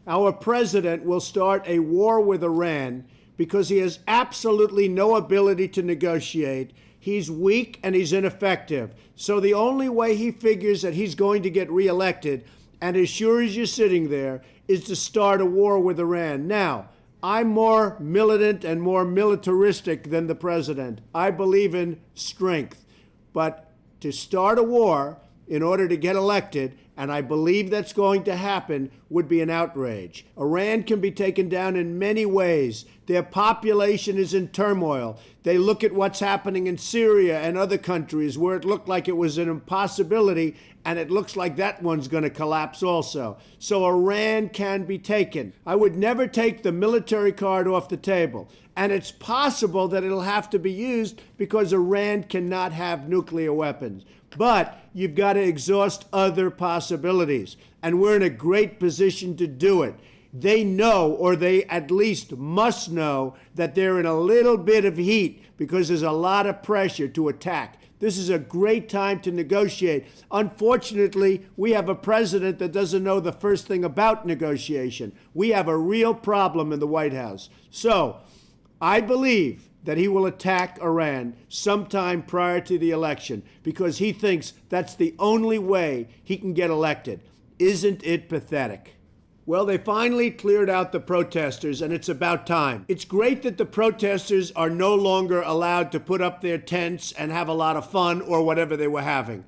Our president will start a war with Iran because he has absolutely no ability to negotiate. He's weak and he's ineffective. So the only way he figures that he's going to get reelected, and as sure as you're sitting there, is to start a war with Iran. Now, I'm more militant and more militaristic than the president. I believe in strength. But to start a war in order to get elected, and I believe that's going to happen, would be an outrage. Iran can be taken down in many ways. Their population is in turmoil. They look at what's happening in Syria and other countries where it looked like it was an impossibility, and it looks like that one's going to collapse also. So Iran can be taken. I would never take the military card off the table. And it's possible that it'll have to be used because Iran cannot have nuclear weapons. But you've got to exhaust other possibilities. And we're in a great position to do it. They know, or they at least must know, that they're in a little bit of heat because there's a lot of pressure to attack. This is a great time to negotiate. Unfortunately, we have a president that doesn't know the first thing about negotiation. We have a real problem in the White House. So I believe that he will attack Iran sometime prior to the election because he thinks that's the only way he can get elected. Isn't it pathetic? Well, they finally cleared out the protesters, and it's about time. It's great that the protesters are no longer allowed to put up their tents and have a lot of fun or whatever they were having.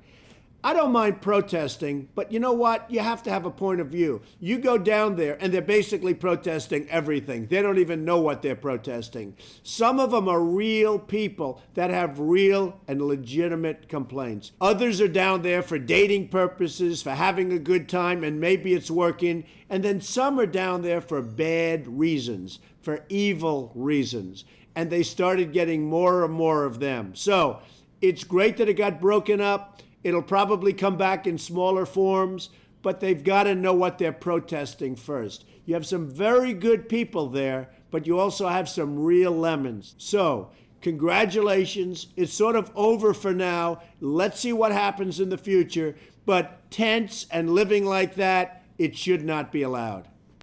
I don't mind protesting, but you know what? You have to have a point of view. You go down there, and they're basically protesting everything. They don't even know what they're protesting. Some of them are real people that have real and legitimate complaints. Others are down there for dating purposes, for having a good time, and maybe it's working. And then some are down there for bad reasons, for evil reasons. And they started getting more and more of them. So it's great that it got broken up. It'll probably come back in smaller forms, but they've got to know what they're protesting first. You have some very good people there, but you also have some real lemons. So, congratulations. It's sort of over for now. Let's see what happens in the future. But tents and living like that, it should not be allowed.